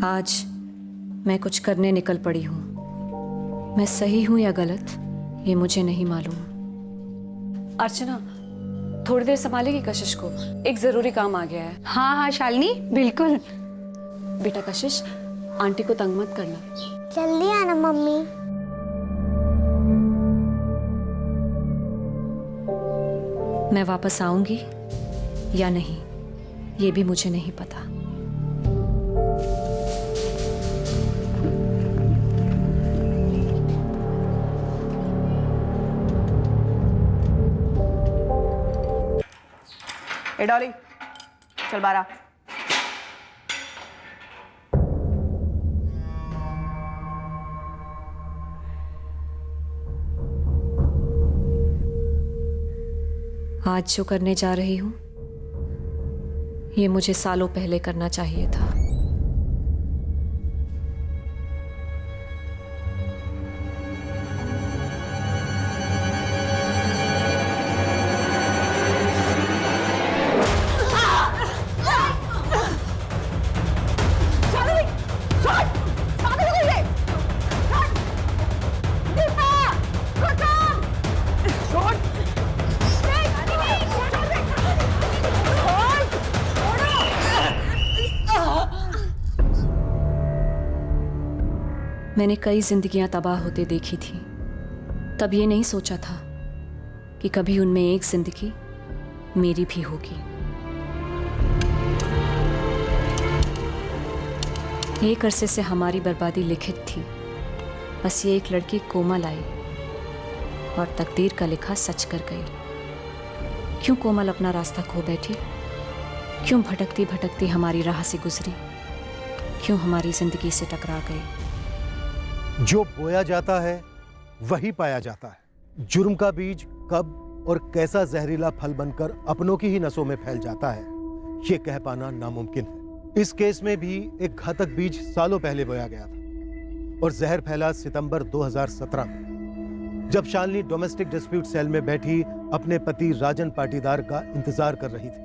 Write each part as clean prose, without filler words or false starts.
आज मैं कुछ करने निकल पड़ी हूँ। मैं सही हूँ या गलत ये मुझे नहीं मालूम। अर्चना, थोड़ी देर संभालेगी कशिश को? एक जरूरी काम आ गया है। हाँ हाँ शालिनी, बिल्कुल। बेटा कशिश, आंटी को तंग मत करना। जल्दी आना मम्मी। मैं वापस आऊंगी या नहीं ये भी मुझे नहीं पता। ए डॉली, चल बाहर आ। आज जो करने जा रही हूं ये मुझे सालों पहले करना चाहिए था। मैंने कई जिंदगियां तबाह होते देखी थी, तब ये नहीं सोचा था कि कभी उनमें एक जिंदगी मेरी भी होगी। एक अरसे से हमारी बर्बादी लिखित थी, बस ये एक लड़की कोमल आई और तकदीर का लिखा सच कर गई। क्यों कोमल अपना रास्ता खो बैठी? क्यों भटकती भटकती हमारी राह से गुजरी? क्यों हमारी जिंदगी से टकरा गई? जो बोया जाता है वही पाया जाता है। जुर्म का बीज कब और कैसा जहरीला फल बनकर अपनों की ही नसों में फैल जाता है, ये कह पाना नामुमकिन है। इस केस में भी एक घातक बीज सालों पहले बोया गया था और जहर फैला सितंबर 2017 में, जब शालिनी डोमेस्टिक डिस्प्यूट सेल में बैठी अपने पति राजन पाटीदार का इंतजार कर रही थी।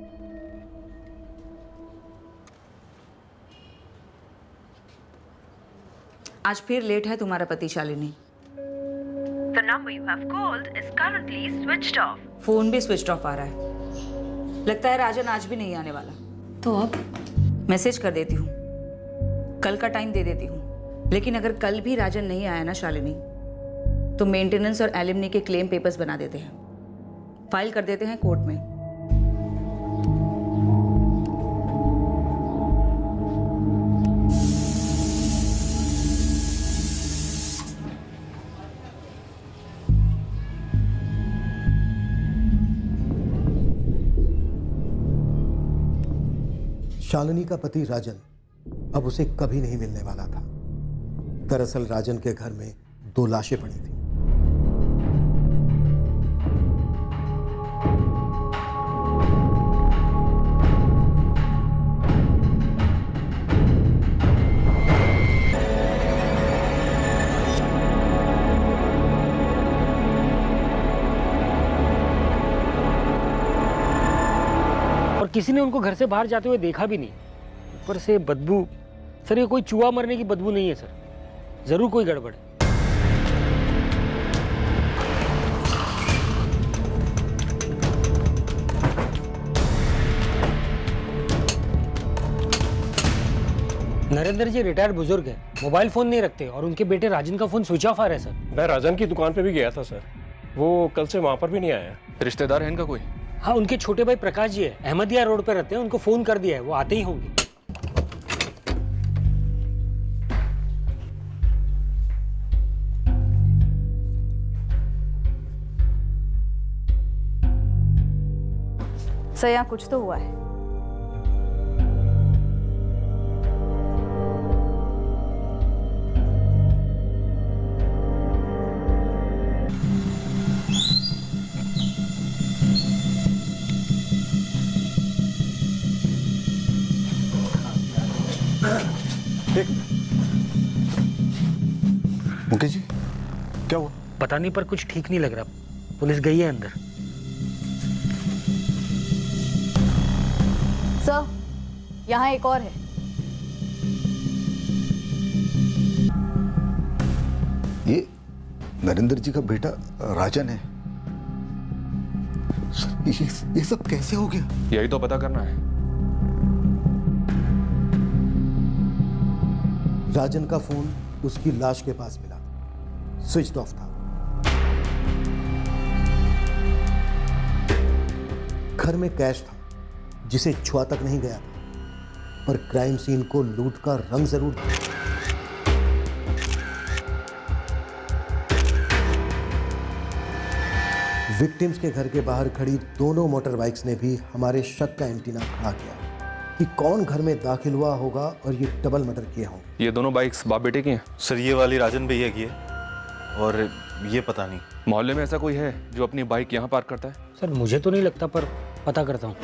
आज फिर लेट है तुम्हारा पति Shalini. The number you have called is currently switched off. Phone भी स्विच ऑफ आ रहा है। लगता है राजन आज भी नहीं आने वाला। तो अब मैसेज कर देती हूँ, कल का टाइम दे देती हूँ। लेकिन अगर कल भी राजन नहीं आया ना शालिनी, तो मेंटेनेंस और एलिमनी के क्लेम पेपर्स बना देते हैं, फाइल कर देते हैं कोर्ट में। शालिनी का पति राजन अब उसे कभी नहीं मिलने वाला था। दरअसल राजन के घर में 2 लाशें पड़ी थी। किसी ने उनको घर से बाहर जाते हुए देखा भी नहीं। ऊपर से बदबू, सर ये कोई चूहा मरने की बदबू नहीं है सर, जरूर कोई गड़बड़ है। नरेंद्र जी रिटायर्ड बुजुर्ग है, मोबाइल फोन नहीं रखते और उनके बेटे राजन का फोन स्विच ऑफ आ रहा है सर। मैं राजन की दुकान पे भी गया था सर, वो कल से वहां पर भी नहीं आया। रिश्तेदार है इनका कोई? हाँ, उनके छोटे भाई प्रकाश जी है, अहमदिया रोड पे रहते हैं, उनको फोन कर दिया है, वो आते ही होंगे। सर यहाँ कुछ तो हुआ है। मुकेश जी, क्या हुआ? पता नहीं, पर कुछ ठीक नहीं लग रहा। पुलिस गई है अंदर। सर, यहाँ एक और है। नरेंद्र जी का बेटा राजन है। ये सब कैसे हो गया? यही तो पता करना है। राजन का फोन उसकी लाश के पास मिला, स्विच ऑफ था। घर में कैश था जिसे छुआ तक नहीं गया था, पर क्राइम सीन को लूट का रंग जरूर था। विक्टिम्स के घर के बाहर खड़ी दोनों मोटर बाइक्स ने भी हमारे शक का एंटीना खड़ा किया कि कौन घर में दाखिल हुआ होगा और ये डबल मर्डर किए होंगे। ये दोनों बाइक्स बाप बेटे की हैं? सर ये वाली राजन भैया की है और ये पता नहीं। मोहल्ले में ऐसा कोई है जो अपनी बाइक यहाँ पार्क करता है? सर मुझे तो नहीं लगता, पर पता करता हूँ।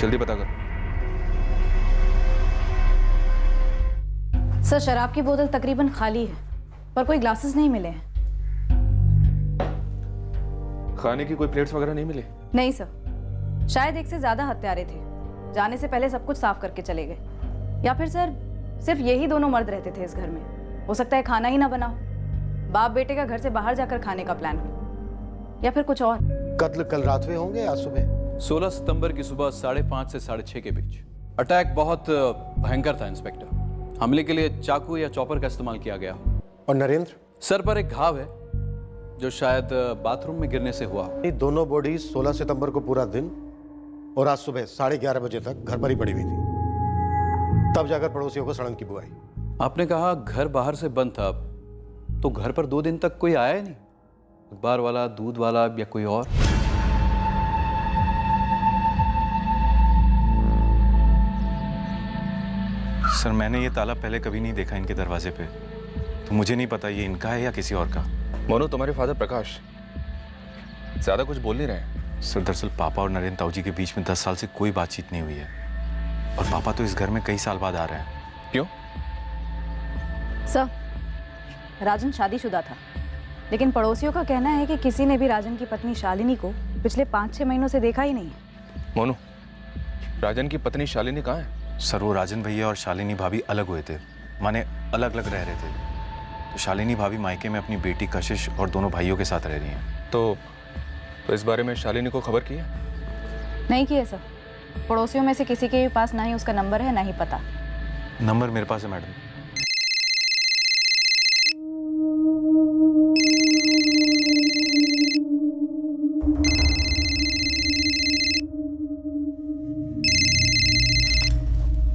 जल्दी पता कर। सर शराब की बोतल तकरीबन खाली है, पर कोई ग्लासेस नहीं मिले हैं। खाने की कोई प्लेट्स वगैरह नहीं मिले? नहीं सर, शायद एक से ज्यादा हत्यारे थे, जाने से पहले सब कुछ साफ करके चले गए। या फिर सर सिर्फ यही दोनों मर्द रहते थे इस घर में। हो सकता है खाना ही ना बना हो, बाप बेटे का घर से बाहर जाकर खाने का प्लान हो, या फिर कुछ और। कत्ल कल रात में होंगे या सुबह? 16 सितंबर की सुबह 5:30 से 6:30 के बीच। अटैक बहुत भयंकर था इंस्पेक्टर। हमले के लिए चाकू या चॉपर का इस्तेमाल किया गया। और नरेंद्र? सर पर एक घाव है जो शायद बाथरूम में गिरने से हुआ। ये दोनों बॉडी 16 सितंबर को पूरा दिन और आज सुबह 11:30 बजे तक घर पर ही पड़ी हुई थी, तब जाकर पड़ोसियों को सड़न की बुआई। आपने कहा घर बाहर से बंद था, तो घर पर 2 दिन तक कोई आया नहीं? अखबार वाला, दूध वाला या कोई और? सर मैंने ये ताला पहले कभी नहीं देखा इनके दरवाजे पे, तो मुझे नहीं पता ये इनका है या किसी और का। मोनू, तुम्हारे फादर प्रकाश ज्यादा कुछ बोल नहीं रहे? सर दरअसल पापा और नरेंद्र ताऊ जी के बीच में 10 साल से कोई बातचीत नहीं हुई है, और पापा तो इस घर में कई साल बाद आ रहे हैं। क्यों? सर राजन शादीशुदा था, लेकिन पड़ोसियों का कहना है कि किसी ने भी राजन की पत्नी शालिनी को पिछले 5-6 महीनों से देखा ही नहीं है। मोनू, राजन की पत्नी शालिनी कहाँ है? सर वो राजन भैया और शालिनी भाभी अलग हुए थे, माने अलग अलग रह रहे थे। तो शालिनी भाभी मायके में अपनी बेटी कशिश और दोनों भाइयों के साथ रह रही हैं। तो इस बारे में शालिनी को खबर की है? नहीं किया सर, पड़ोसियों में से किसी के पास ना ही उसका नंबर है ना ही पता। नंबर मेरे पास है मैडम।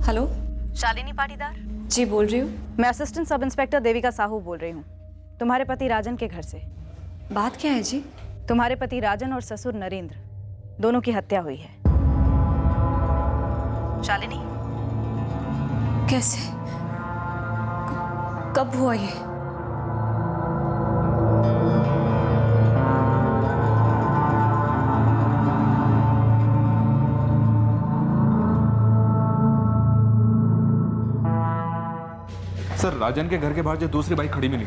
हेलो, शालिनी पाटीदार जी बोल रही हूँ। मैं assistant sub inspector Devika Sahu बोल रही हूँ, तुम्हारे पति राजन के घर से। बात क्या है जी? तुम्हारे पति राजन और ससुर नरेंद्र दोनों की हत्या हुई है। शालिनी? कैसे? कब हुआ ये? सर राजन के घर के बाहर जो दूसरी बाइक खड़ी मिली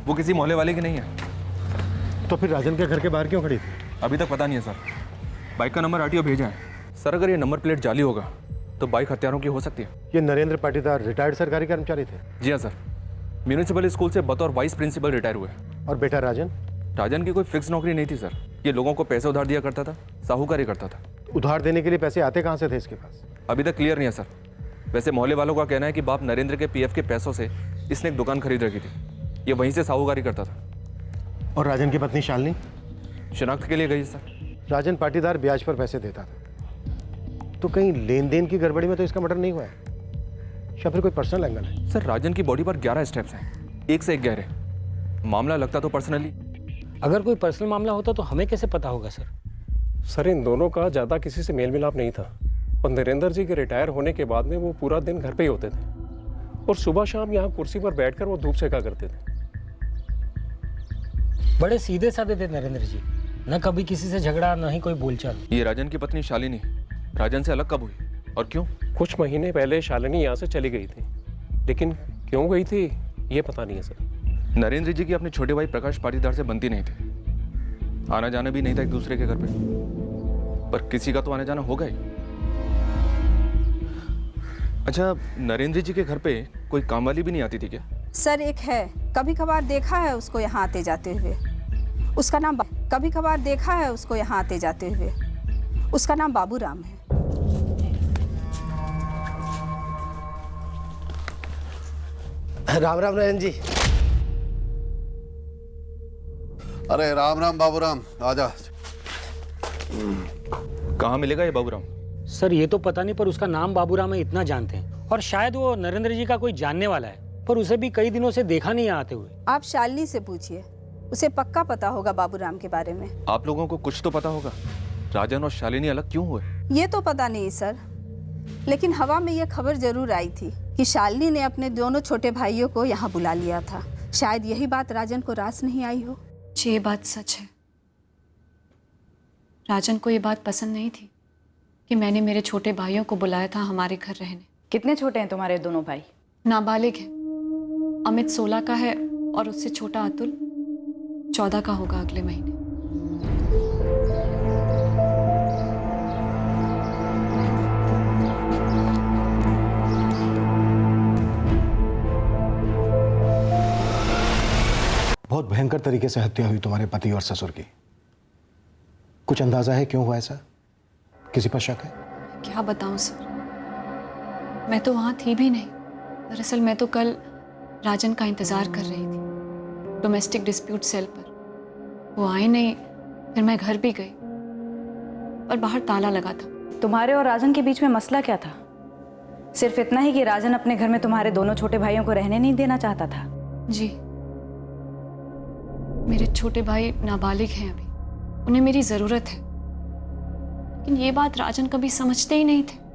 वो किसी मोहल्ले वाले की नहीं है। तो फिर राजन के घर के बाहर क्यों खड़ी थी? अभी तक पता नहीं है सर। बाइक का नंबर आरटीओ भेजा है। सर अगर ये नंबर प्लेट जाली होगा तो बाइक हत्यारों की हो सकती है। ये नरेंद्र पाटीदार रिटायर्ड सरकारी कर्मचारी थे? जी हाँ सर, म्यूनिसिपल स्कूल से बतौर वाइस प्रिंसिपल रिटायर हुए। और बेटा राजन? राजन की कोई फिक्स नौकरी नहीं थी सर, ये लोगों को पैसे उधार दिया करता था, साहूकारी करता था। उधार देने के लिए पैसे आते कहाँ से थे इसके पास? अभी तक क्लियर नहीं है सर। वैसे मोहल्ले वालों का कहना है कि बाप नरेंद्र के पीएफ के पैसों से इसने एक दुकान खरीद रखी थी, ये वहीं से साहूकारी करता था। और राजन की पत्नी शालिनी? शिनाख्त के लिए गई सर। राजन पाटीदार ब्याज पर पैसे देता था, तो कहीं लेन देन की गड़बड़ी में तो इसका मर्डर नहीं हुआ है, या फिर कोई पर्सनल एंगल है? सर राजन की बॉडी पर 11 स्टेप्स हैं, एक से एक गहरे। मामला लगता तो पर्सनली। अगर कोई पर्सनल मामला होता तो हमें कैसे पता होगा सर? सर इन दोनों का ज़्यादा किसी से मेल मिलाप नहीं था, और नरेंद्र जी के रिटायर होने के बाद में वो पूरा दिन घर पे ही होते थे, और सुबह शाम यहाँ कुर्सी पर बैठकर वो धूप सेका करते थे। बड़े सीधे साधे थे नरेंद्र जी, न कभी किसी से झगड़ा, न ही कोई बोलचाल। ये राजन की पत्नी शालिनी राजन से अलग कब हुई और क्यों? कुछ महीने पहले शालिनी यहाँ से चली गई थी, लेकिन क्यों गई थी ये पता नहीं है सर। नरेंद्र जी की अपने छोटे भाई प्रकाश पाटीदार से बनती नहीं थी, आना जाना भी नहीं था एक दूसरे के घर पे, पर किसी का तो आना जाना होगा ही। अच्छा, नरेंद्र जी के घर पे कोई काम वाली भी नहीं आती थी क्या? सर एक है, कभी कभार देखा है उसको यहाँ आते जाते हुए। उसका नाम कभी कभार देखा है उसको यहाँ आते जाते हुए। उसका नाम बाबूराम है। राम राम नयन जी। अरे राम राम बाबूराम, आजा। कहाँ मिलेगा ये बाबूराम? सर ये तो पता नहीं, पर उसका नाम बाबूराम है इतना जानते हैं, और शायद वो नरेंद्र जी का कोई जानने वाला है, पर उसे भी कई दिनों से देखा नहीं आते हुए। आप शालिनी से पूछिए, उसे पक्का पता होगा बाबूराम के बारे में। आप लोगों को कुछ तो पता होगा, राजन और शालिनी अलग क्यों हुए? ये तो पता नहीं सर, लेकिन हवा में ये खबर जरूर आई थी कि शालिनी ने अपने दोनों छोटे भाइयों को यहाँ बुला लिया था। शायद यही बात राजन को रास नहीं आई हो। जी ये बात सच है। राजन को ये बात पसंद नहीं थी कि मैंने मेरे छोटे भाइयों को बुलाया था हमारे घर रहने। कितने छोटे हैं तुम्हारे दोनों भाई? नाबालिग है। अमित 16 का है और उससे छोटा अतुल 14 का होगा अगले महीने। बहुत भयंकर तरीके से हत्या हुई तुम्हारे पति और ससुर की। कुछ अंदाजा है क्यों हुआ ऐसा? किसी पर शक है? क्या बताऊं सर, मैं तो वहां थी भी नहीं। दरअसल मैं तो कल राजन का इंतजार कर रही थी डोमेस्टिक डिस्प्यूट सेल पर। वो आए नहीं, फिर मैं घर भी गई और बाहर ताला लगा था। तुम्हारे और राजन के बीच में मसला क्या था? सिर्फ इतना ही कि राजन अपने घर में तुम्हारे दोनों छोटे भाइयों को रहने नहीं देना चाहता था? जी, मेरे छोटे भाई नाबालिग हैं अभी, उन्हें मेरी जरूरत है, लेकिन ये बात राजन कभी समझते ही नहीं थे।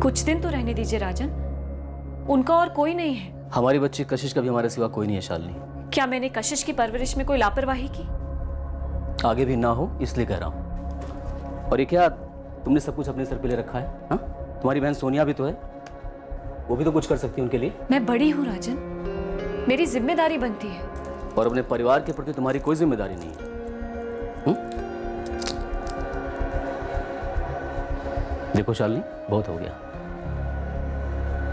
कुछ दिन तो रहने दीजिए राजन, उनका और कोई नहीं है। हमारी बच्ची कशिश का भी हमारे सिवा कोई नहीं है शालिनी। क्या मैंने कशिश की परवरिश में कोई लापरवाही की? आगे भी ना हो इसलिए कह रहा हूँ। और ये क्या तुमने सब कुछ अपने सर पे ले रखा है? हाँ, तुम्हारी बहन सोनिया भी तो है, वो भी तो कुछ कर सकती है उनके लिए। मैं बड़ी हूँ राजन, मेरी जिम्मेदारी बनती है। और अपने परिवार के प्रति तुम्हारी कोई जिम्मेदारी नहीं है। देखो शालिनी, बहुत हो गया।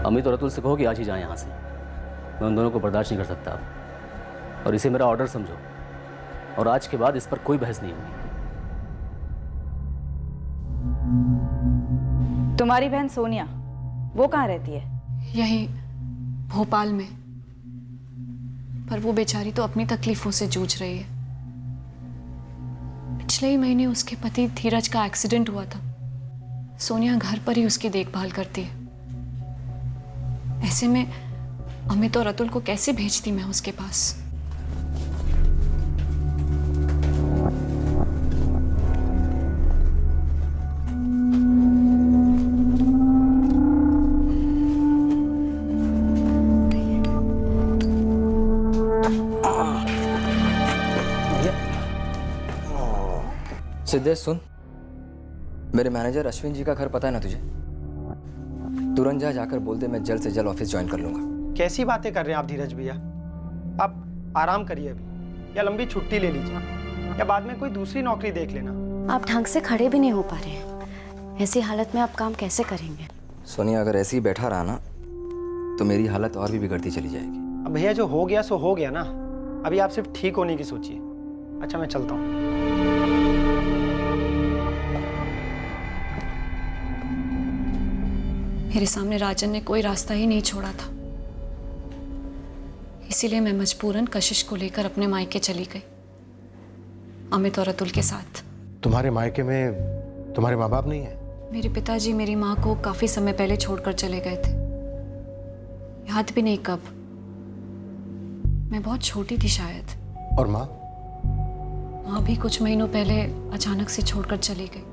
अमित और अतुल से कहो कि आज ही जाए यहाँ से। मैं उन दोनों को बर्दाश्त नहीं कर सकता अब। और इसे मेरा ऑर्डर समझो, और आज के बाद इस पर कोई बहस नहीं होगी। तुम्हारी बहन सोनिया, वो कहाँ रहती है? यही भोपाल में, पर वो बेचारी तो अपनी तकलीफों से जूझ रही है। पिछले ही महीने उसके पति धीरज का एक्सीडेंट हुआ था। सोनिया घर पर ही उसकी देखभाल करती है। ऐसे में अमित और अतुल को कैसे भेजती मैं उसके पास? सिद्धेश सुन, मेरे मैनेजर अश्विन जी का घर पता है ना तुझे? तुरंत जाकर बोल दे मैं जल्द से जल्द ऑफिस ज्वाइन कर लूंगा। कैसी बातें कर रहे हैं आप धीरज भैया? आप आराम करिए अभी, या लंबी छुट्टी ले लीजिए, या बाद में कोई दूसरी नौकरी देख लेना। आप ढंग से खड़े भी नहीं हो पा रहे हैं, ऐसी हालत में आप काम कैसे करेंगे? सोनिया, अगर ऐसे ही बैठा रहा ना तो मेरी हालत और भी बिगड़ती चली जाएगी। अब भैया जो हो गया सो हो गया ना, अभी आप सिर्फ ठीक होने की सोचिए। अच्छा मैं चलता हूँ। मेरे सामने राजन ने कोई रास्ता ही नहीं छोड़ा था, इसीलिए मैं मजबूरन कशिश को लेकर अपने मायके चली गई, अमित और अतुल के साथ। तुम्हारे मायके में तुम्हारे माँ बाप नहीं है? मेरे पिताजी मेरी माँ को काफी समय पहले छोड़कर चले गए थे, याद भी नहीं कब। मैं बहुत छोटी थी शायद। और माँ? माँ भी कुछ महीनों पहले अचानक से छोड़कर चली गई,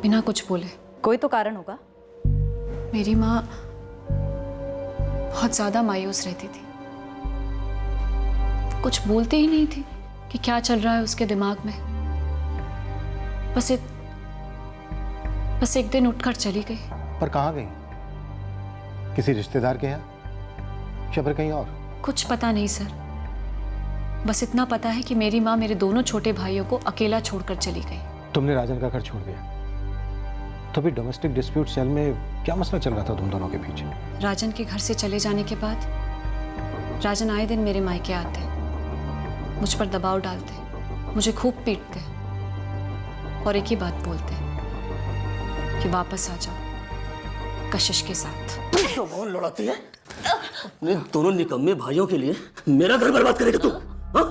बिना कुछ बोले। कोई तो कारण होगा। मेरी माँ बहुत ज्यादा मायूस रहती थी, कुछ बोलती ही नहीं थी कि क्या चल रहा है उसके दिमाग में। बस एक दिन उठकर चली गई। पर कहाँ गई? किसी रिश्तेदार के यहाँ या फिर कहीं और? कुछ पता नहीं सर, बस इतना पता है कि मेरी माँ मेरे दोनों छोटे भाइयों को अकेला छोड़कर चली गई। तुमने राजन का घर छोड़ दिया, तो भी डोमेस्टिक डिस्प्यूट सेल में क्या मसला चल रहा था तुम दोनों के बीच? राजन के घर से चले जाने के बाद राजन आए दिन मेरे मायके आते, मुझ पर दबाव डालते, मुझे खूब पीटते और एक ही बात बोलते कि वापस आ जाओ कशिश के साथ। तो कौन लड़ाती है? अपने दोनों निकम्मे भाइयों के लिए मेरा घर बर्बाद करेगा तू? हाँ?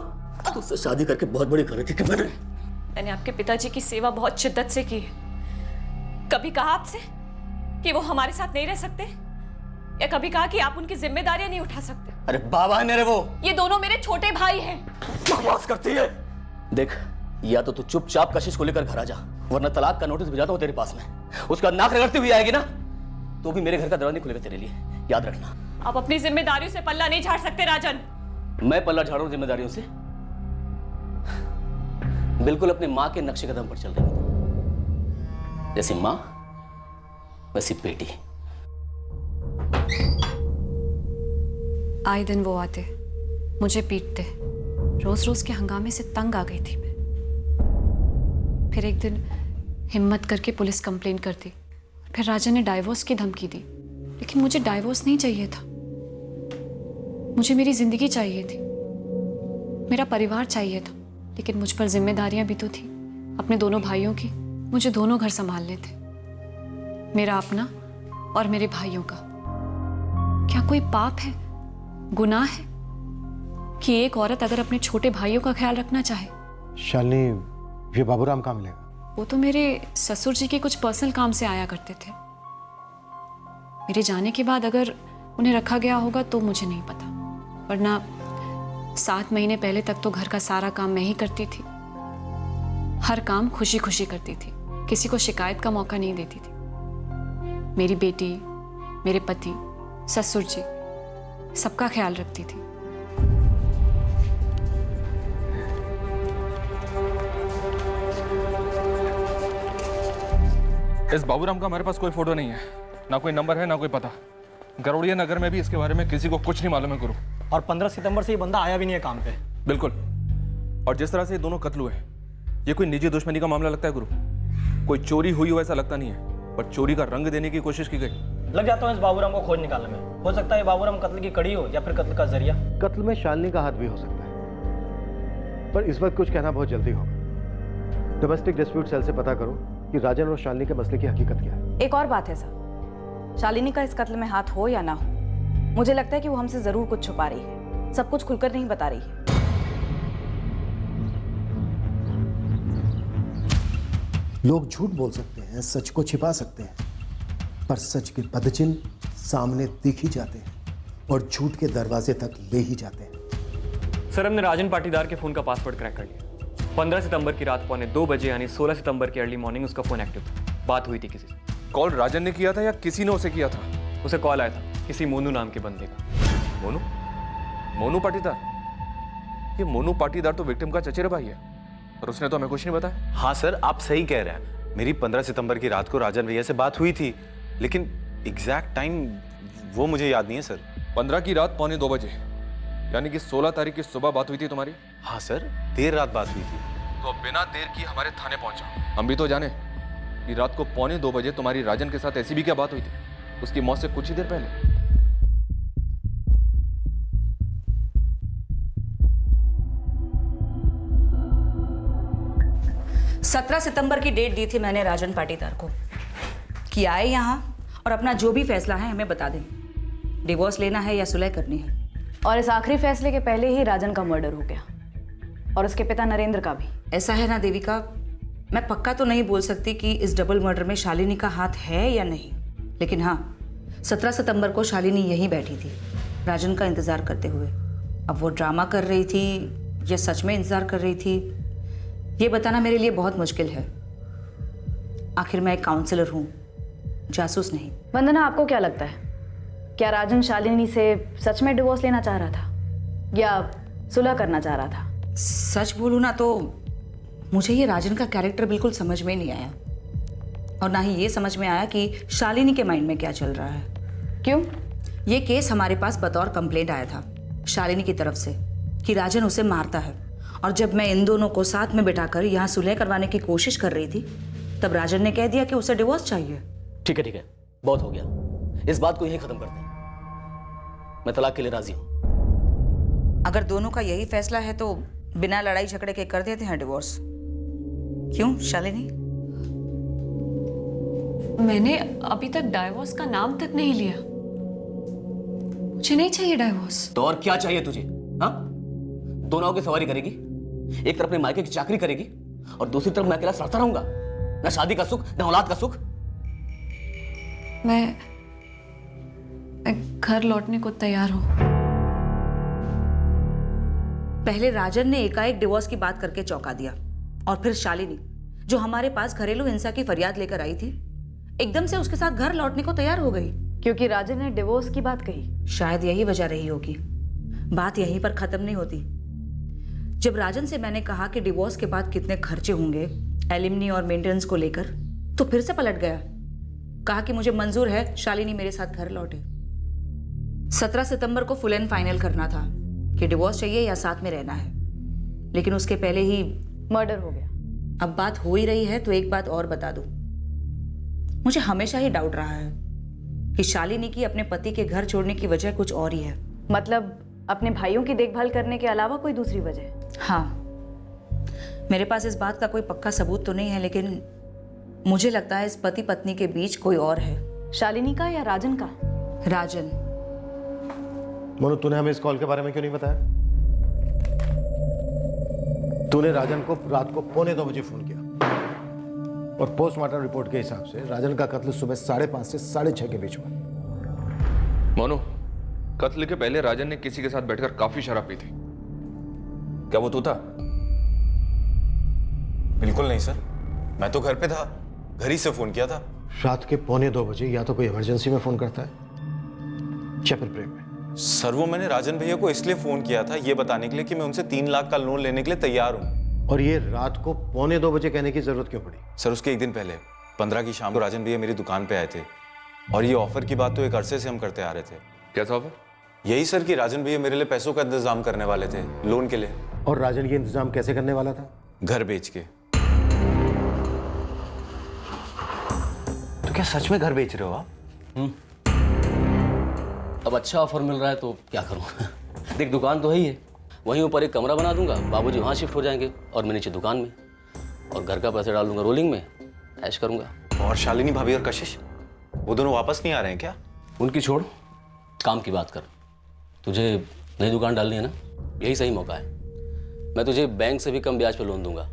तुझसे शादी करके बहुत बड़ी गलती की मैंने आपके पिताजी की सेवा बहुत शिद्दत से की है। कभी कहा आपसे कि वो हमारे साथ नहीं रह सकते, या कभी कहा कि आप उनकी जिम्मेदारियां नहीं उठा सकते? अरे बाबा है मेरे वो। ये दोनों मेरे छोटे भाई हैं। बकवास करती है। देख, या तो तू चुपचाप कशिश को लेकर घर आ जा, वरना तलाक का नोटिस भेजा तो तेरे पास में। उसका नाक रगड़ती हुई आएगी ना, तो भी मेरे घर का दरवाजा नहीं खुलेगा तेरे लिए, याद रखना। आप अपनी जिम्मेदारियों से पल्ला नहीं झाड़ सकते राजन। मैं पल्ला झाड़ू जिम्मेदारियों से? बिल्कुल अपनी माँ के नक्शे कदम पर चल रही हूं। जैसी माँ वैसी बेटी। आए दिन वो आते, मुझे पीटते, रोज रोज के हंगामे से तंग आ गई थी मैं। फिर एक दिन हिम्मत करके पुलिस कंप्लेन कर दी। फिर राजन ने डाइवोर्स की धमकी दी, लेकिन मुझे डाइवोर्स नहीं चाहिए था। मुझे मेरी जिंदगी चाहिए थी, मेरा परिवार चाहिए था, लेकिन मुझ पर जिम्मेदारियां भी तो थी अपने दोनों भाइयों की। मुझे दोनों घर संभालने थे, मेरा अपना और मेरे भाइयों का। क्या कोई पाप है, गुनाह है कि एक औरत अगर अपने छोटे भाइयों का ख्याल रखना चाहे? शालिनी, ये बाबूराम कहाँ मिलेगा? वो तो मेरे ससुर जी के कुछ पर्सनल काम से आया करते थे। मेरे जाने के बाद अगर उन्हें रखा गया होगा तो मुझे नहीं पता, वरना 7 महीने पहले तक तो घर का सारा काम मैं ही करती थी। हर काम खुशी खुशी करती थी, किसी को शिकायत का मौका नहीं देती थी। मेरी बेटी, मेरे पति, ससुर जी, सबका ख्याल रखती थी। इस बाबूराम का हमारे पास कोई फोटो नहीं है, ना कोई नंबर है, ना कोई पता। गरोड़िया नगर में भी इसके बारे में किसी को कुछ नहीं मालूम है गुरु। और 15 सितंबर से ये बंदा आया भी नहीं है काम पे। बिल्कुल। और जिस तरह से ये दोनों कत्ल हुए, ये कोई निजी दुश्मनी का मामला लगता है गुरु। कोई चोरी हुई हो ऐसा लगता नहीं है, पर चोरी का रंग देने की कोशिश की गई। लग जाता हूँ इस बाबूराम को खोज निकालने में। हो सकता है बाबूराम कत्ल की कड़ी हो या फिर कत्ल का जरिया। कत्ल में शालिनी का हाथ भी हो सकता है, पर इस वक्त कुछ कहना बहुत जल्दी होगा। डोमेस्टिक डिस्प्यूट सेल से पता करो कि राजन और शालिनी के मसले की हकीकत क्या है। एक और बात है सर, शालिनी का इस कत्ल में हाथ हो या ना हो, मुझे लगता है कि वो हमसे जरूर कुछ छुपा रही है, सब कुछ खुलकर नहीं बता रही है। लोग झूठ बोल सकते हैं, सच को छिपा सकते हैं, पर सच के पदचिन्ह सामने दिख ही जाते हैं और झूठ के दरवाजे तक ले ही जाते हैं। सर, हमने राजन पाटीदार के फोन का पासवर्ड क्रैक कर लिया। 15 सितंबर की रात 1:45 बजे यानी 16 सितंबर की अर्ली मॉर्निंग उसका फोन एक्टिव था। बात हुई थी किसी से। कॉल राजन ने किया था या किसी ने उसे किया था? उसे कॉल आया था किसी मोनू नाम के बंदे का। मोनू? मोनू पाटीदार? ये मोनू पाटीदार तो विक्टिम का चचेरा भाई है, और उसने तो हमें कुछ नहीं बताया। हाँ सर, आप सही कह रहे हैं। मेरी 15 सितंबर की रात को राजन भैया से बात हुई थी, लेकिन एग्जैक्ट टाइम वो मुझे याद नहीं है सर। 15 की रात 1:45 बजे, यानी कि 16 तारीख की सुबह बात हुई थी तुम्हारी? हाँ सर, देर रात बात हुई थी। तो अब बिना देर की हमारे थाने पहुंचा। हम भी तो जाने कि रात को 1:45 बजे तुम्हारी राजन के साथ ऐसी भी क्या बात हुई थी, उसकी मौत से कुछ ही देर पहले। 17 सितंबर की डेट दी थी मैंने राजन पाटीदार को कि आए यहाँ और अपना जो भी फैसला है हमें बता दें, डिवोर्स लेना है या सुलह करनी है। और इस आखिरी फैसले के पहले ही राजन का मर्डर हो गया, और उसके पिता नरेंद्र का भी। ऐसा है ना देविका, मैं पक्का तो नहीं बोल सकती कि इस डबल मर्डर में शालिनी का हाथ है या नहीं, लेकिन हाँ 17 सितंबर को शालिनी यहीं बैठी थी राजन का इंतजार करते हुए। अब वो ड्रामा कर रही थी या सच में इंतजार कर रही थी, ये बताना मेरे लिए बहुत मुश्किल है। आखिर मैं एक काउंसलर हूँ, जासूस नहीं। वंदना, आपको क्या लगता है, क्या राजन शालिनी से सच में डिवोर्स लेना चाह रहा था या सुलह करना चाह रहा था? सच बोलूँ ना तो मुझे ये राजन का कैरेक्टर बिल्कुल समझ में नहीं आया, और ना ही ये समझ में आया कि शालिनी के माइंड में क्या चल रहा है। क्यों? ये केस हमारे पास बतौर कंप्लेंट आया था शालिनी की तरफ से कि राजन उसे मारता है, और जब मैं इन दोनों को साथ में बिठाकर यहाँ सुलह करवाने की कोशिश कर रही थी तब राजन ने कह दिया कि उसे डिवोर्स चाहिए। ठीक है, बहुत हो गया, इस बात को यहीं खत्म करते हैं। मैं तलाक के लिए राजी हूं। अगर दोनों का यही फैसला है तो बिना लड़ाई झगड़े के कर देते हैं डिवोर्स। क्यों शालिनी? मैंने अभी तक डाइवोर्स का नाम तक नहीं लिया। मुझे नहीं चाहिए डाइवोर्स। तो और क्या चाहिए तुझे? हाँ, दो नाव की सवारी करेगी, एक तरफ अपने मायके की चाकरी करेगी और दूसरी तरफ मैं अकेला सड़ता रहूंगा, ना शादी का सुख ना औलाद का सुख। मैं घर लौटने को तैयार हूं। पहले राजन ने एकाएक डिवोर्स की बात करके चौंका दिया, और फिर शालिनी जो हमारे पास घरेलू हिंसा की फरियाद लेकर आई थी एकदम से उसके साथ घर लौटने को तैयार हो गई क्योंकि राजन ने डिवोर्स की बात कही। शायद यही वजह रही होगी। बात यहीं पर खत्म नहीं होती। जब राजन से मैंने कहा कि डिवोर्स के बाद कितने खर्चे होंगे एलिमनी और मेंटेनेंस को लेकर, तो फिर से पलट गया। कहा कि मुझे मंजूर है शालिनी मेरे साथ घर लौटे। 17 सितंबर को फुल एंड फाइनल करना था कि डिवोर्स चाहिए या साथ में रहना है, लेकिन उसके पहले ही मर्डर हो गया। अब बात हो ही रही है तो एक बात और बता दूं, मुझे हमेशा ही डाउट रहा है कि शालिनी की अपने पति के घर छोड़ने की वजह कुछ और ही है। मतलब अपने भाइयों की देखभाल करने के अलावा कोई दूसरी वजह? हाँ, मेरे पास इस बात का कोई पक्का सबूत तो नहीं है, लेकिन मुझे लगता है इस पति पत्नी के बीच कोई और है। शालिनी का या राजन का? राजन। मोनू, तूने हमें इस कॉल के बारे में क्यों नहीं बताया? तूने राजन को रात को 2:45 बजे फोन किया और पोस्टमार्टम रिपोर्ट के हिसाब से राजन का कत्ल सुबह 5:30 से 6:30 के बीच हुआ। मोनू, कत्ल के पहले राजन ने किसी के साथ बैठकर काफी शराब पी थी। क्या वो तू था? बिल्कुल नहीं सर, मैं तो घर पे था, घर ही से फोन किया था। रात के 2:45 बजे या तो कोई इमरजेंसी में फोन करता है या फिर प्रेम में। सर वो मैंने राजन भैया को इसलिए फोन किया था ये बताने के लिए कि मैं उनसे 3 लाख का लोन लेने के लिए तैयार हूँ। और ये रात को 2:45 बजे कहने की जरूरत क्यों पड़ी? सर उसके एक दिन पहले 15 की शाम को राजन भैया मेरी दुकान पे आए थे और ये ऑफर की बात तो एक अरसे से हम करते आ रहे थे। कैसा ऑफर? यही सर कि राजन भैया मेरे लिए पैसों का इंतजाम करने वाले थे लोन के लिए। और राजन ये इंतजाम कैसे करने वाला था? घर बेच के। तो क्या सच में घर बेच रहे हो आप? अब अच्छा ऑफर मिल रहा है तो क्या करूं? देख, दुकान तो है ही है, वहीं ऊपर एक कमरा बना दूंगा, बाबूजी वहां शिफ्ट हो जाएंगे और मैं नीचे दुकान में, और घर का पैसा डाल दूंगा रोलिंग में, ऐश करूंगा। और शालिनी भाभी और कशिश, वो दोनों वापस नहीं आ रहे हैं क्या? उनकी छोड़, काम की बात कर। तुझे नई दुकान डालनी है ना, यही सही मौका है। मैं तुझे बैंक से भी कम ब्याज पे लोन दूंगा,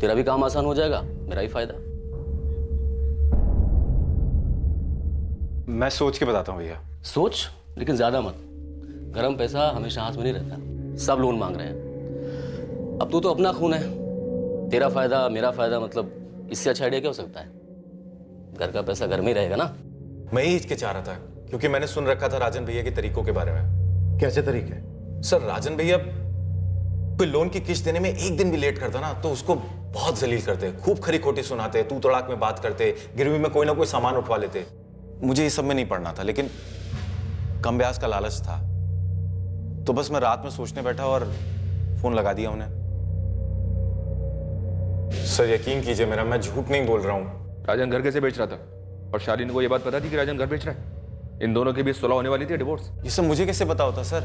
तेरा भी काम आसान हो जाएगा, मेरा ही फायदा। मैं सोच के बताता हूँ भैया। सोच, लेकिन ज्यादा मत। गरम पैसा हमेशा हाथ में नहीं रहता, सब लोन मांग रहे हैं। अब तू तो अपना खून है, तेरा फायदा मेरा फायदा, मतलब इससे अच्छा आइडिया क्या हो सकता है? घर का पैसा घर में ही रहेगा ना। मैं ही हिचकिचा रहा था क्योंकि मैंने सुन रखा था राजन भैया के तरीकों के बारे में। कैसे तरीके? सर राजन भैया कोई लोन की किस्त देने में एक दिन भी लेट करता ना तो उसको बहुत जलील करते, खूब खरी खोटी सुनाते, तू तड़ाक में बात करते, गिरवी में कोई ना कोई सामान उठवा लेते। मुझे ये सब में नहीं पड़ना था, लेकिन कम ब्याज का लालच था, तो बस मैं रात में सोचने बैठा और फोन लगा दिया उन्हें। सर यकीन कीजिए मेरा, मैं झूठ नहीं बोल रहा हूँ। राजन घर कैसे बेच रहा था? और शालिनी को यह बात पता थी कि राजन घर बेच रहा है? इन दोनों के बीच सुलह होने वाली थी, डिवोर्स? ये सब मुझे कैसे पता होता सर?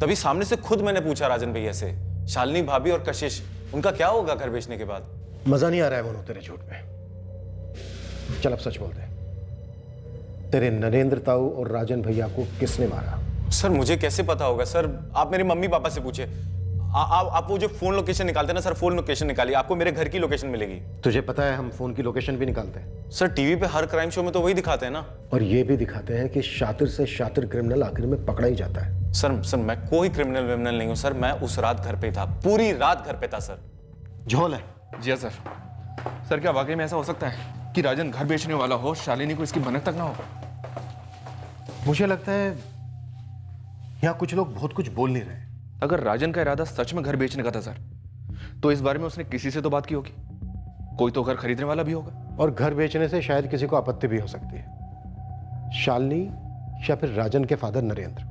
तभी सामने से खुद मैंने पूछा राजन भैया से, शालिनी भाभी और कशिश, उनका क्या होगा घर बेचने के बाद? मजा नहीं आ रहा है मोनू तेरे झूठ में। चल अब सच बोलते हैं, तेरे नरेंद्र ताऊ और राजन भैया को किसने मारा? सर मुझे कैसे पता होगा सर? आप मेरे मम्मी पापा से पूछे। आप वो जो फोन लोकेशन निकालते हैं ना सर, फोन लोकेशन निकालिए, आपको मेरे घर की लोकेशन मिलेगी। तुझे पता है हम फोन की लोकेशन भी निकालते हैं। सर टीवी पे हर क्राइम शो में तो वही दिखाते हैं ना। और ये भी दिखाते हैं कि शातिर से शातिर क्रिमिनल आखिर में पकड़ा ही जाता है। सर मैं कोई क्रिमिनल विमिनल नहीं हूँ सर, मैं उस रात घर पे था, पूरी रात घर पे था सर। झोल है। जी सर। सर क्या वाकई में ऐसा हो सकता है कि राजन घर बेचने वाला हो, शालिनी को इसकी भनक तक ना हो? मुझे लगता है यहाँ कुछ लोग बहुत कुछ बोल नहीं रहे। अगर राजन का इरादा सच में घर बेचने का था सर, तो इस बारे में उसने किसी से तो बात की होगी, कोई तो घर खरीदने वाला भी होगा। और घर बेचने से शायद किसी को आपत्ति भी हो सकती है। शालिनी या फिर राजन के फादर नरेंद्र,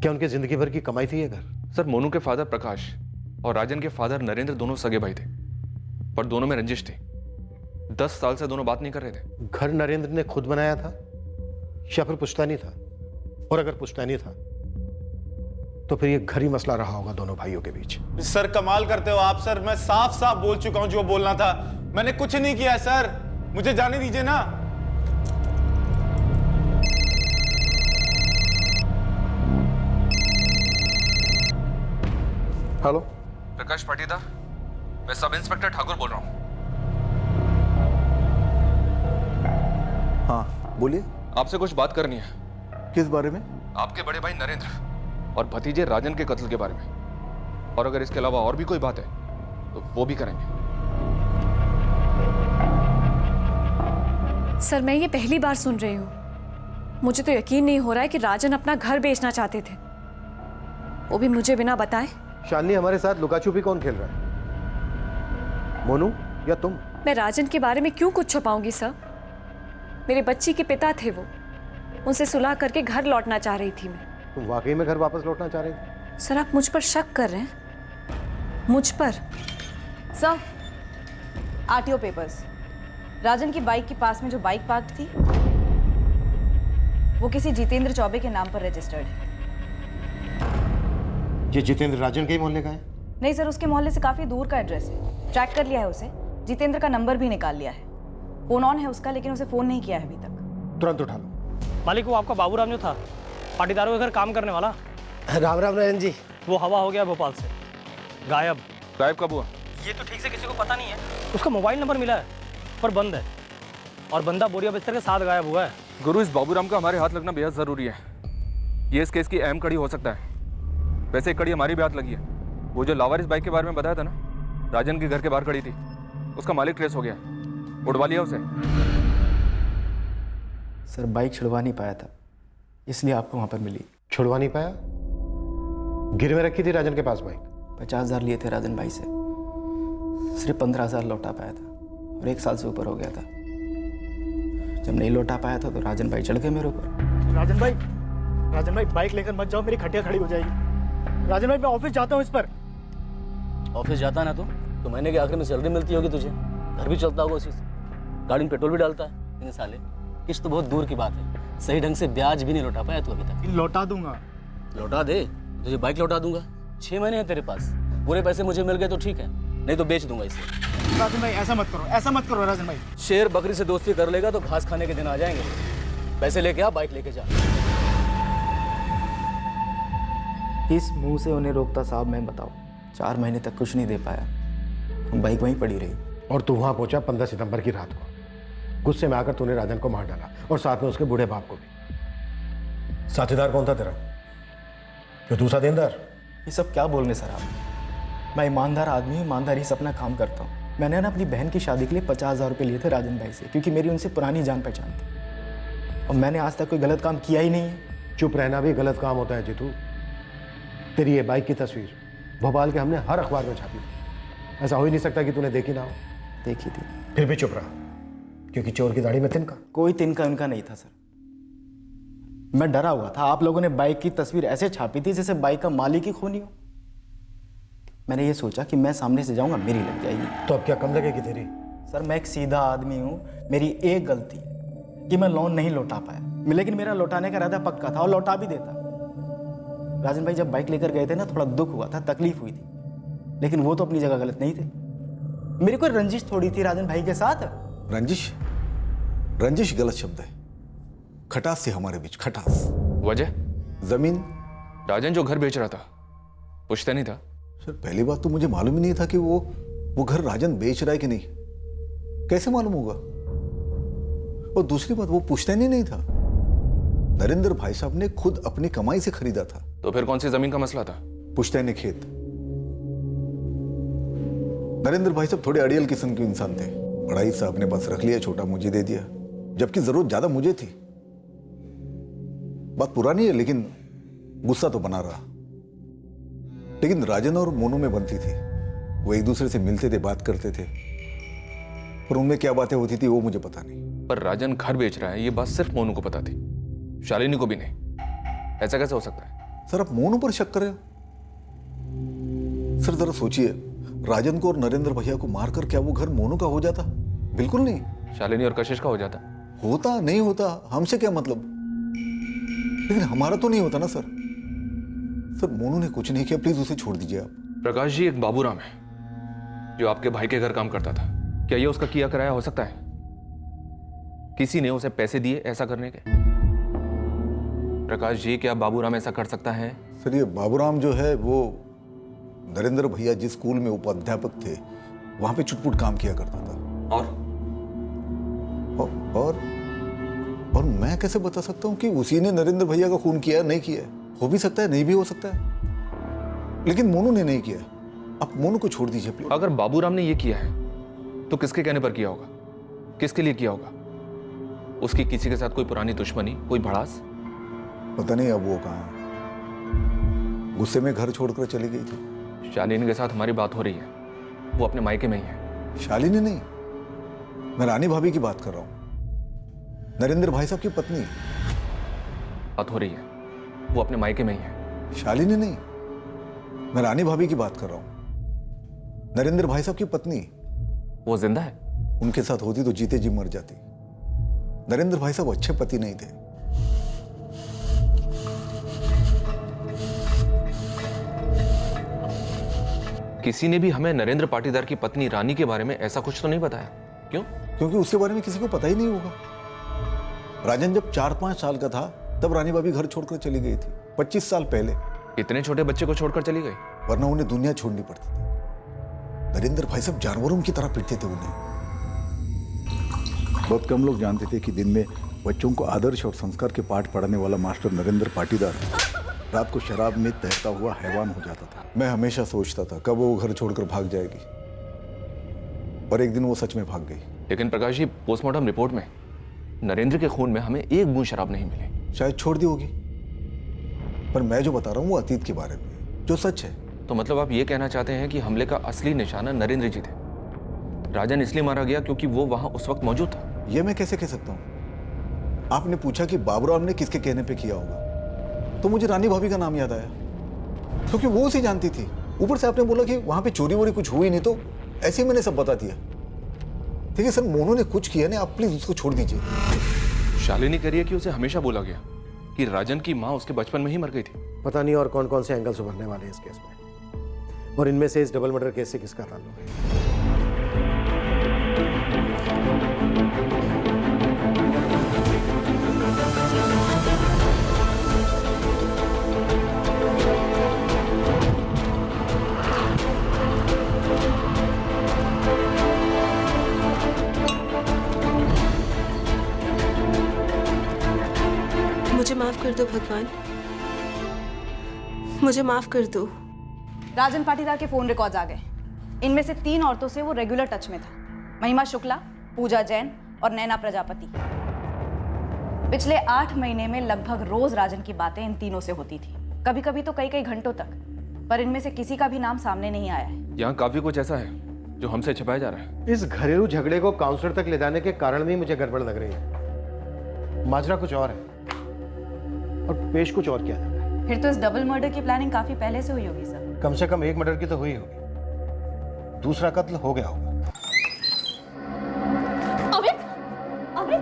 क्या उनके जिंदगी भर की कमाई थी ये घर? सर मोनू के फादर प्रकाश और राजन के फादर नरेंद्र दोनों सगे भाई थे, पर दोनों में रंजिश थी। 10 साल से दोनों बात नहीं कर रहे थे। घर नरेंद्र ने खुद बनाया था या फिर पुश्तैनी था? और अगर पुश्तैनी था तो फिर ये घर ही मसला रहा होगा दोनों भाइयों के बीच। सर कमाल करते हो आप सर, मैं साफ साफ बोल चुका हूं जो बोलना था। मैंने कुछ नहीं किया सर, मुझे जाने दीजिए ना। हेलो, प्रकाश पाटीदार, मैं सब इंस्पेक्टर ठाकुर बोल रहा हूँ। हाँ बोलिए। आपसे कुछ बात करनी है। किस बारे में? आपके बड़े भाई नरेंद्र और भतीजे राजन के कत्ल के बारे में, और अगर इसके अलावा और भी कोई बात है तो वो भी करेंगे। सर मैं ये पहली बार सुन रही हूँ। मुझे तो यकीन नहीं हो रहा है कि राजन अपना घर बेचना चाहते थे, वो भी मुझे बिना बताए। शालिनी, हमारे साथ लुका छुपी कौन खेल रहा है, मोनू या तुम? मैं राजन के बारे में क्यों कुछ छुपाऊंगी सर? मेरे बच्ची के पिता थे वो, उनसे सुलह करके घर लौटना चाह रही थी मैं। तुम वाकई में घर वापस लौटना चाह रही थी? सर आप मुझ पर शक कर रहे हैं? मुझ पर? सर आरटीओ पेपर्स, राजन की बाइक के पास में जो बाइक पार्क थी वो किसी जितेंद्र चौबे के नाम पर रजिस्टर्ड है। ये जितेंद्र राजन के ही मोहल्ले का है? नहीं सर, उसके मोहल्ले से काफी दूर का एड्रेस है। ट्रैक कर लिया है उसे, जितेंद्र का नंबर भी निकाल लिया है। फोन ऑन है उसका, लेकिन उसे फोन नहीं किया है अभी तक। तुरंत उठा लो। मालिक वो आपका बाबूराम जो था, पाटीदारों के घर काम करने वाला। राम राम नयन जी। वो हवा हो गया भोपाल से, गायब। गायब कब हुआ? ये तो ठीक से किसी को पता नहीं है। उसका मोबाइल नंबर मिला है पर बंद है, और बंदा बोरिया बिस्तर के साथ गायब हुआ है। गुरु, इस बाबूराम का हमारे हाथ लगना बेहद जरूरी है। ये इस केस की अहम कड़ी हो सकता है। वैसे एक कड़ी हमारी भी हाथ लगी है। वो जो लावारिस बाइक के बारे में बताया था ना, राजन के घर के बाहर खड़ी थी, उसका मालिक ट्रेस हो गया, उड़वा लिया उसे। सर बाइक छुड़वा नहीं पाया था, इसलिए आपको वहाँ पर मिली। छुड़वा नहीं पाया? गिरवे रखी थी राजन के पास बाइक? 50,000 लिए थे राजन भाई से, सिर्फ 15,000 लौटा पाया था, और 1 साल से ऊपर हो गया था। जब नहीं लौटा पाया था तो राजन भाई चढ़ गए मेरे ऊपर। राजन भाई बाइक लेकर मत जाओ, मेरी खटिया खड़ी हो जाएगी। राजन भाई मैं ऑफिस जाता हूँ इस पर। ऑफिस जाता ना तो महीने के आखिर में सैलरी मिलती होगी तुझे, घर भी चलता होगा उसी से, गाड़ी में पेट्रोल भी डालता है। इन साले किस्त तो बहुत दूर की बात है, सही ढंग से ब्याज भी नहीं लौटा पाया तू अभी तक। लौटा दूंगा। लौटा दे, तुझे बाइक लौटा दूंगा। 6 महीने हैं तेरे पास, पूरे पैसे मुझे मिल गए तो ठीक है, नहीं तो बेच दूंगा इसे। राजन भाई ऐसा मत करो राजन भाई। शेर बकरी से दोस्ती कर लेगा तो घास खाने के दिन आ जाएंगे। पैसे लेके आ, बाइक लेके जा। किस मुंह से उन्हें रोकता साहब, मैं बताओ। 4 महीने तक कुछ नहीं दे पाया, बाइक वहीं पड़ी रही। और तू वहां पहुंचा 15 सितंबर की रात को। गुस्से में आकर तूने राजन को मार डाला, और साथ में उसके बूढ़े बाप को भी। साथीदार कौन था तेरा? जो दूसरा देनदार? ये सब क्या बोल रहे सर आप? मैं ईमानदार आदमी हूँ, ईमानदारी से अपना काम करता हूँ। मैंने ना अपनी बहन की शादी के लिए 50,000 रुपये लिए थे राजन भाई से, क्योंकि मेरी उनसे पुरानी जान पहचान थी, और मैंने आज तक कोई गलत काम किया ही नहीं है। चुप रहना भी गलत काम होता है जीतू। तेरी ये बाइक की तस्वीर भोपाल के हमने हर अखबार में छापी थी। ऐसा हो ही नहीं सकता कि तूने देखी ना हो। देखी थी। फिर भी चुप रहा, क्योंकि चोर की दाढ़ी में तिनका। कोई तिनका उनका नहीं था सर, मैं डरा हुआ था। आप लोगों ने बाइक की तस्वीर ऐसे छापी थी जैसे बाइक का मालिक ही खूनी हो। मैंने ये सोचा कि मैं सामने से जाऊंगा, मेरी लग जाएगी। तो अब क्या कम लगेगी तेरी? सर मैं एक सीधा आदमी हूँ, मेरी एक गलती कि मैं लोन नहीं लौटा पाया, लेकिन मेरा लौटाने का इरादा पक्का था और लौटा भी देता। राजन भाई जब बाइक लेकर गए थे ना, थोड़ा दुख हुआ था, तकलीफ हुई थी, लेकिन वो तो अपनी जगह गलत नहीं थे। मेरी कोई रंजिश थोड़ी थी राजन भाई के साथ। रंजिश गलत शब्द है। खटास थी हमारे बीच, खटास। वजह? जमीन। राजन जो घर बेच रहा था, पूछता नहीं था? सर पहली बात तो मुझे मालूम ही नहीं था कि वो घर राजन बेच रहा है कि नहीं। कैसे मालूम होगा? और दूसरी बात, वो पुश्तैनी नहीं था। नरेंद्र भाई साहब ने खुद अपनी कमाई से खरीदा था। तो फिर कौन सी जमीन का मसला था? पुश्तैनी खेत। नरेंद्र भाई साहब थोड़े अड़ियल किस्म के इंसान थे। पढ़ाई साहब ने बस रख लिया, छोटा मुझे दे दिया, जबकि जरूरत ज्यादा मुझे थी। बात पुरानी है, लेकिन गुस्सा तो बना रहा। लेकिन राजन और मोनू में बनती थी, वो एक दूसरे से मिलते थे, बात करते थे, पर उनमें क्या बातें होती थी वो मुझे पता नहीं। पर राजन घर बेच रहा है ये बात सिर्फ मोनू को पता थी, शालिनी को भी नहीं। ऐसा कैसे हो सकता है? सर आप मोनू पर शक कर रहे हो? सर जरा सोचिए, राजन को और नरेंद्र भैया को मारकर क्या वो घर मोनू का हो जाता? बिल्कुल नहीं। शालिनी और कशिश का हो जाता। होता नहीं होता, हमसे क्या मतलब, लेकिन हमारा तो नहीं होता ना सर। सर मोनू ने कुछ नहीं किया, प्लीज उसे छोड़ दीजिए आप। प्रकाश जी, एक बाबूराम है जो आपके भाई के घर काम करता था। क्या ये उसका किया कराया हो सकता है? किसी ने उसे पैसे दिए ऐसा करने के? प्रकाश जी, क्या बाबूराम ऐसा कर सकता है? सर ये बाबूराम जो है वो नरेंद्र भैया जिस स्कूल में उपाध्यापक थे वहां पे चुटपुट काम किया करता था। और मैं कैसे बता सकता हूँ कि उसी ने नरेंद्र भैया का खून किया है, नहीं किया है? हो भी सकता है, नहीं भी हो सकता है, लेकिन मोनू ने नहीं किया। आप मोनू को छोड़ दीजिए प्लीज। अगर बाबूराम ने ये किया है तो किसके कहने पर किया होगा? किसके लिए किया होगा? उसकी किसी के साथ कोई पुरानी दुश्मनी, कोई भड़ास? पता नहीं अब वो कहाँ है। गुस्से में घर छोड़कर चली गई थी। शालिनी के साथ हमारी बात हो रही है, वो अपने मायके में ही है। शालिनी नहीं, मैं रानी भाभी की बात कर रहा हूँ, नरेंद्र भाई साहब की पत्नी। बात हो रही है, वो अपने मायके में ही है। शालिनी नहीं, मैं रानी भाभी की बात कर रहा हूँ, नरेंद्र भाई साहब की पत्नी। वो जिंदा है? उनके साथ होती तो जीते जी मर जाती। नरेंद्र भाई साहब अच्छे पति नहीं थे। किसी ने भी हमें नरेंद्र पाटीदार की पत्नी रानी के बारे में ऐसा कुछ तो नहीं बताया। क्यों? क्योंकि उसके बारे में किसी को पता ही नहीं होगा। राजन जब 4-5 साल का था तब रानी भाभी घर छोड़कर चली गई थी, 25 साल पहले। इतने छोटे बच्चे को छोड़कर चली गई? वरना उन्हें दुनिया छोड़नी पड़ती थी। नरेंद्र भाई साहब जानवरों की तरह पीटते थे उन्हें। बहुत कम लोग जानते थे कि दिन में बच्चों को आदर्श और संस्कार के पाठ पढ़ाने वाला मास्टर नरेंद्र पाटीदार रात को शराब में तैरता हुआ हैवान हो जाता था। मैं हमेशा सोचता था कब वो घर छोड़कर भाग जाएगी, और एक दिन वो सच में भाग गई। लेकिन प्रकाश जी, पोस्टमार्टम रिपोर्ट में नरेंद्र के खून में हमें एक बूंद शराब नहीं मिली। शायद छोड़ दी होगी, पर मैं जो बता रहा हूँ वो अतीत के बारे में, जो सच है। तो मतलब आप ये कहना चाहते हैं कि हमले का असली निशाना नरेंद्र जी थे? राजन इसलिए मारा गया क्योंकि वो वहां उस वक्त मौजूद था? ये मैं कैसे कह सकता हूँ? आपने पूछा कि बाबूराम ने किसके कहने पे किया होगा, तो मुझे रानी भाभी का नाम याद आया, क्योंकि वो उसे जानती थी। ऊपर से आपने बोला कि वहां पे चोरी वोरी कुछ हुई नहीं, तो ऐसे ही मैंने सब बता दिया। ठीक है सर, मोनू ने कुछ किया नहीं, आप प्लीज उसको छोड़ दीजिए। शालिनी कह रही है कि उसे हमेशा बोला गया कि राजन की माँ उसके बचपन में ही मर गई थी। पता नहीं और कौन कौन से एंगल्स उभरने वाले हैं इस केस में, और इनमें से इस डबल मर्डर केस से किसका ताल्लुक है। मुझे माफ कर दो भगवान, मुझे माफ कर दो। राजन पाटीदार के फोन रिकॉर्ड्स आ गए। इनमें से 3 औरतों से वो रेगुलर टच में था, महिमा शुक्ला, पूजा जैन और नैना प्रजापति। पिछले 8 महीने में लगभग रोज राजन की बातें इन तीनों से होती थी, कभी कभी तो कई कई घंटों तक, पर इनमें से किसी का भी नाम सामने नहीं आया है। यहाँ काफी कुछ ऐसा है जो हमसे छिपाया जा रहा है। इस घरेलू झगड़े को काउंसलर तक ले जाने के कारण भी मुझे गड़बड़ लग रही है। माजरा कुछ और है और पेश कुछ और किया जा रहा है। फिर तो इस डबल मर्डर की प्लानिंग काफी पहले से हुई होगी सर। कम से कम एक मर्डर की तो हुई होगी, दूसरा कत्ल हो गया होगा। अमित, अमित,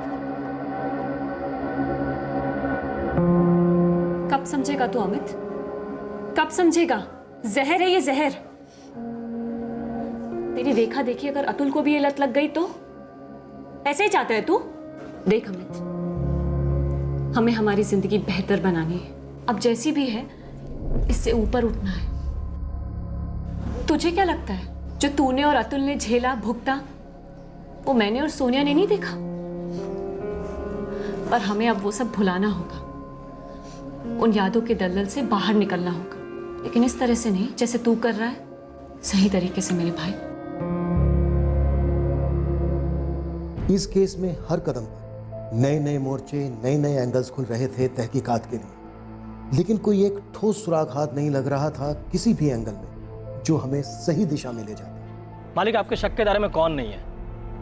कब समझेगा तू अमित? कब समझेगा? जहर है ये, जहर। तेरी देखा देखी अगर अतुल को भी ये लत लग गई तो ऐसे ही चाहता है तू? देख अमित, हमें हमारी जिंदगी बेहतर बनानी है। अब जैसी भी है इससे ऊपर उठना है। तुझे क्या लगता है जो तूने और अतुल ने झेला, भुगता, वो मैंने और सोनिया ने नहीं देखा? पर हमें अब वो सब भुलाना होगा, उन यादों के दलदल से बाहर निकलना होगा, लेकिन इस तरह से नहीं जैसे तू कर रहा है, सही तरीके से मेरे भाई। इस केस में हर कदम पर नए नए मोर्चे, नए नए एंगल्स खुल रहे थे तहकीकात के लिए, लेकिन कोई एक ठोस सुराग हाथ नहीं लग रहा था किसी भी एंगल में जो हमें सही दिशा में ले जाता। मालिक, आपके शक के दायरे में कौन नहीं है?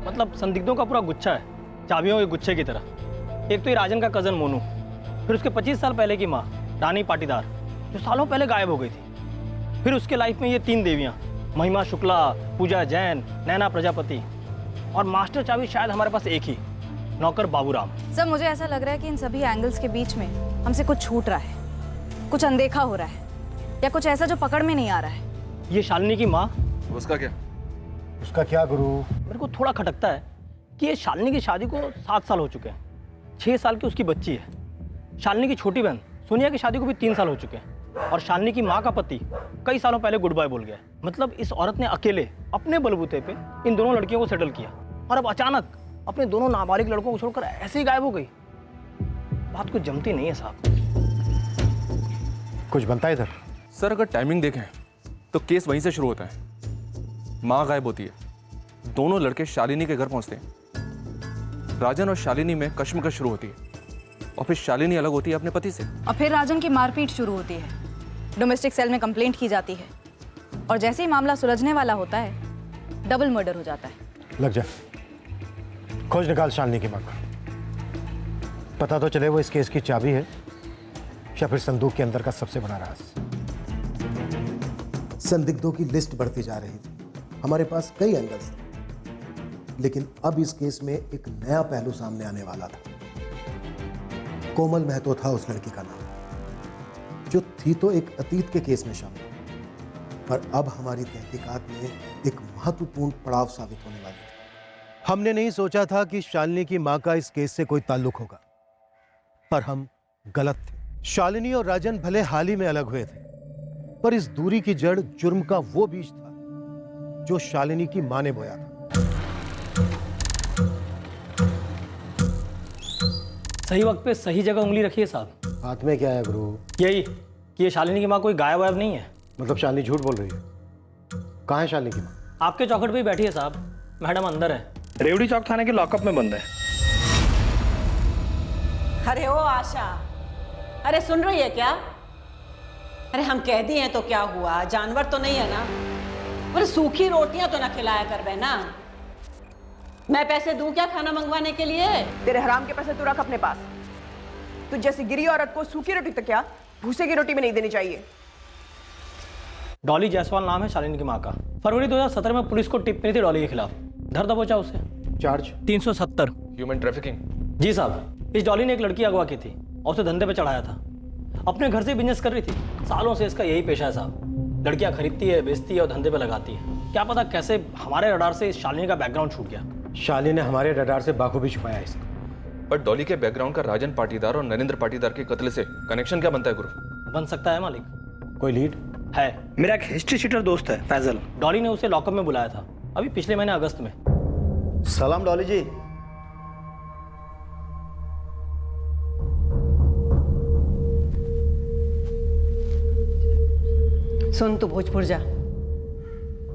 मतलब संदिग्धों का पूरा गुच्छा है, चाबियों के गुच्छे की तरह। एक तो ये राजन का कजन मोनू, फिर उसके 25 साल पहले की माँ रानी पाटीदार जो सालों पहले गायब हो गई थी, फिर उसके लाइफ में ये 3 देवियाँ, महिमा शुक्ला, पूजा जैन, नैना प्रजापति, और मास्टर चाबी शायद हमारे पास एक ही, नौकर बाबूराम। सर मुझे ऐसा लग रहा है कि इन सभी एंगल्स के बीच में हमसे कुछ छूट रहा है, कुछ अनदेखा हो रहा है, या कुछ ऐसा जो पकड़ में नहीं आ रहा है। ये शालिनी की माँ, उसका क्या? उसका क्या गुरु? मेरे को थोड़ा खटकता है कि ये शालिनी की शादी को 7 साल हो चुके हैं। 6 साल की उसकी बच्ची है। शालिनी की छोटी बहन सोनिया की शादी को भी 3 साल हो चुके हैं। और शालिनी की माँ का पति कई सालों पहले गुड बाय बोल गया। मतलब इस औरत ने अकेले अपने बलबूते पे इन दोनों लड़कियों को सेटल किया, और अब अचानक अपने दोनों नाबालिग लड़कों को छोड़कर ऐसे ही गायब हो गई। बात कुछ जमती नहीं है साहब। कुछ बनता है इधर? सर अगर टाइमिंग देखें तो केस वहीं से शुरू होता है। माँ गायब होती है, दोनों लड़के शालिनी के घर पहुंचते हैं, राजन और शालिनी में कश्मकश शुरू होती है, और फिर शालिनी अलग होती है अपने पति से। और फिर राजन की मारपीट शुरू होती है, डोमेस्टिक सेल में कंप्लेंट की जाती है, और जैसे ही मामला सुलझने वाला होता है डबल मर्डर हो जाता है। लग जा, खोज निकाल शालिनी की माँ का। पता तो चले वो इस केस की चाबी है या फिर संदूक के अंदर का सबसे बड़ा राज। संदिग्धों की लिस्ट बढ़ती जा रही थी, हमारे पास कई एंगल्स थे, लेकिन अब इस केस में एक नया पहलू सामने आने वाला था। कोमल महतो था उस लड़की का नाम, जो थी तो एक अतीत के केस में शामिल, पर अब हमारी तहकीकात में एक महत्वपूर्ण पड़ाव साबित होने वाली थी। हमने नहीं सोचा था कि शालिनी की मां का इस केस से कोई ताल्लुक होगा, पर हम गलत थे। शालिनी और राजन भले हाल ही में अलग हुए थे, पर इस दूरी की जड़ जुर्म का वो बीज था जो शालिनी की मां ने बोया था। सही वक्त पे सही जगह उंगली रखिए साहब। हाथ में क्या है गुरु? यही कि ये शालिनी की माँ कोई गायब वायब नहीं है। मतलब शालिनी झूठ बोल रही है? कहाँ है शालिनी की माँ? आपके चौखट पे ही बैठी है साहब, मैडम अंदर है, रेवड़ी चौक थाने के लॉकअप में बंद है। अरे ओ आशा, अरे सुन रही है क्या? अरे हम कह दिए हैं तो क्या हुआ, जानवर तो नहीं है ना? अरे सूखी रोटियां तो ना खिलाया कर बहना। मैं पैसे दूं क्या खाना मंगवाने के लिए? तेरे हराम के पैसे तू रख अपने पास। तू जैसी गिरी औरत को सूखी रोटी तो क्या, भूसे की रोटी में नहीं देनी चाहिए। डॉली जायसवाल नाम है शालिनी की माँ का। फरवरी 2017 में पुलिस को टिप मिली थी डॉली के खिलाफ, धर दबोचा उसे। चार्ज 370। Human trafficking. जी साहब, इस डॉली ने एक लड़की अगवा की थी और उसे धंधे पे चढ़ाया था। अपने घर से बिजनेस कर रही थी, सालों से इसका यही पेशा है साहब। लड़कियां खरीदती है, बेचती है और धंधे पे लगाती है। क्या पता कैसे हमारे रडार से शालिनी का बैकग्राउंड छूट गया। शालिनी ने हमारे रडार से बाखूबी छुपाया इसे। पर डॉली के बैकग्राउंड का राजन पाटीदार और नरेंद्र पाटीदार के कत्ल से कनेक्शन क्या बनता है गुरु? बन सकता है मालिक। कोई लीड है? मेरा एक हिस्ट्री शीटर दोस्त है फैजल, डॉली ने उसे लॉकअप में बुलाया था अभी पिछले महीने अगस्त में। सलाम डॉली जी। सुन तू भोजपुर जा,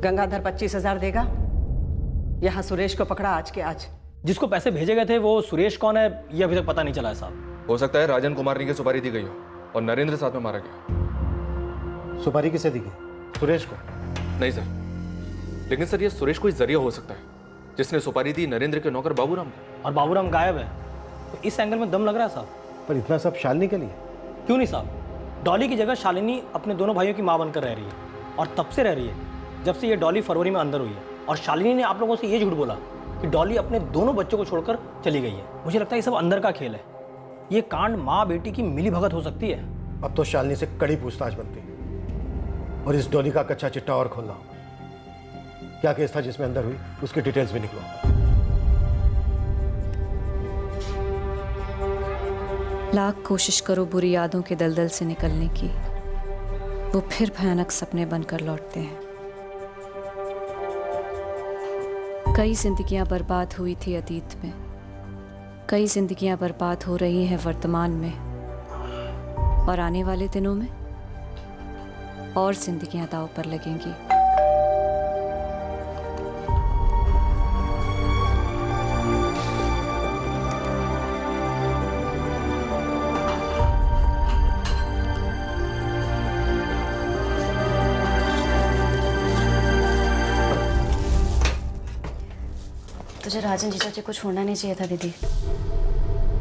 गंगाधर 25,000 देगा। यहाँ सुरेश को पकड़ा आज के आज। जिसको पैसे भेजे गए थे वो सुरेश कौन है ये अभी तक पता नहीं चला है साहब। हो सकता है राजन कुमार की सुपारी दी गई हो और नरेंद्र साथ में मारा गया। सुपारी किसे दी गई? सुरेश को? नहीं सर, लेकिन सर ये सुरेश कोई जरिया हो सकता है जिसने सुपारी दी नरेंद्र के नौकर बाबूराम को। और बाबूराम गायब है, तो इस एंगल में दम लग रहा है साहब। पर इतना सब शालिनी के लिए? क्यों नहीं साहब, डॉली की जगह शालिनी अपने दोनों भाइयों की माँ बनकर रह रही है, और तब से रह रही है जब से ये डॉली फरवरी में अंदर हुई है। और शालिनी ने आप लोगों से ये झूठ बोला कि डॉली अपने दोनों बच्चों को छोड़कर चली गई है। मुझे लगता है ये सब अंदर का खेल है। ये कांड माँ बेटी की मिली भगत हो सकती है। अब तो शालिनी से कड़ी पूछताछ बनती है और इस डॉली का कच्चा चिट्टा और खोलना होगा। क्या केस था जिसमें अंदर हुई, उसकी डिटेल्स भी निकलो। लाख कोशिश करो बुरी यादों के दलदल से निकलने की, वो फिर भयानक सपने बनकर लौटते हैं। कई जिंदगियां बर्बाद हुई थी अतीत में, कई जिंदगियां बर्बाद हो रही हैं वर्तमान में, और आने वाले दिनों में और जिंदगियां दांव पर लगेंगी। तुझे राजन जीजा जी को छोड़ना नहीं चाहिए था दीदी।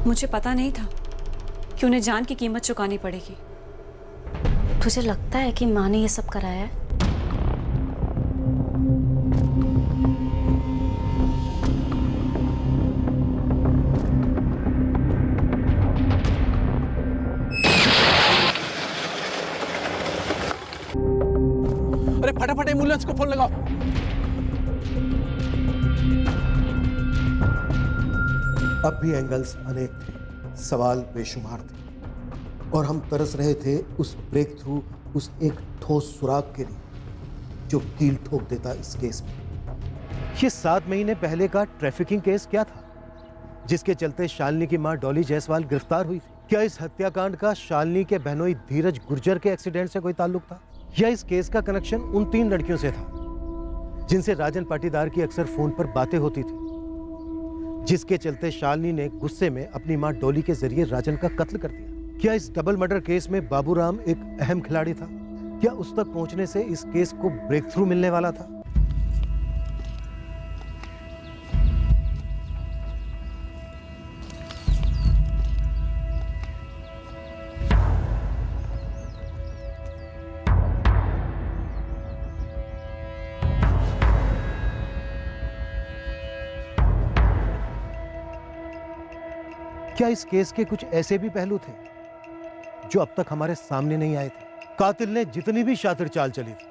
मुझे पता नहीं था कि उन्हें जान की कीमत चुकानी पड़ेगी। तुझे लगता है कि माँ ने ये सब कराया है? अरे फटाफट एम्बुलेंस को फोन लगाओ। अब भी एंगल्स अनेक थे, सवाल बेशुमार थे, और हम तरस रहे थे उस ब्रेक थ्रू, उस एक ठोस सुराग के लिए जो कील ठोक देता इस केस में। ये 7 महीने पहले का ट्रैफिकिंग केस क्या था जिसके चलते शालिनी की मां डॉली जायसवाल गिरफ्तार हुई थी? क्या इस हत्याकांड का शालिनी के बहनोई धीरज गुर्जर के एक्सीडेंट से कोई ताल्लुक था, या इस केस का कनेक्शन उन 3 लड़कियों से था जिनसे राजन पाटीदार की अक्सर फोन पर बातें होती थी, जिसके चलते शालिनी ने गुस्से में अपनी मां डॉली के जरिए राजन का कत्ल कर दिया? क्या इस डबल मर्डर केस में बाबूराम एक अहम खिलाड़ी था? क्या उस तक पहुंचने से इस केस को ब्रेक थ्रू मिलने वाला था? क्या इस केस के कुछ ऐसे भी पहलू थे जो अब तक हमारे सामने नहीं आए थे? कातिल ने जितनी भी शातिर चाल चली थी,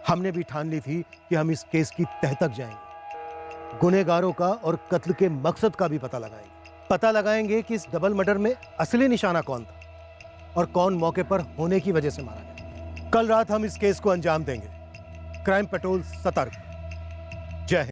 हमने भी ठान ली थी कि हम इस केस की तह तक जाएंगे, गुनहगारों का और कत्ल के मकसद का भी पता लगाएंगे कि इस डबल मर्डर में असली निशाना कौन था और कौन मौके पर होने की वजह से मारा गया। कल रात हम इस केस को अंजाम देंगे। क्राइम पेट्रोल सतर्क।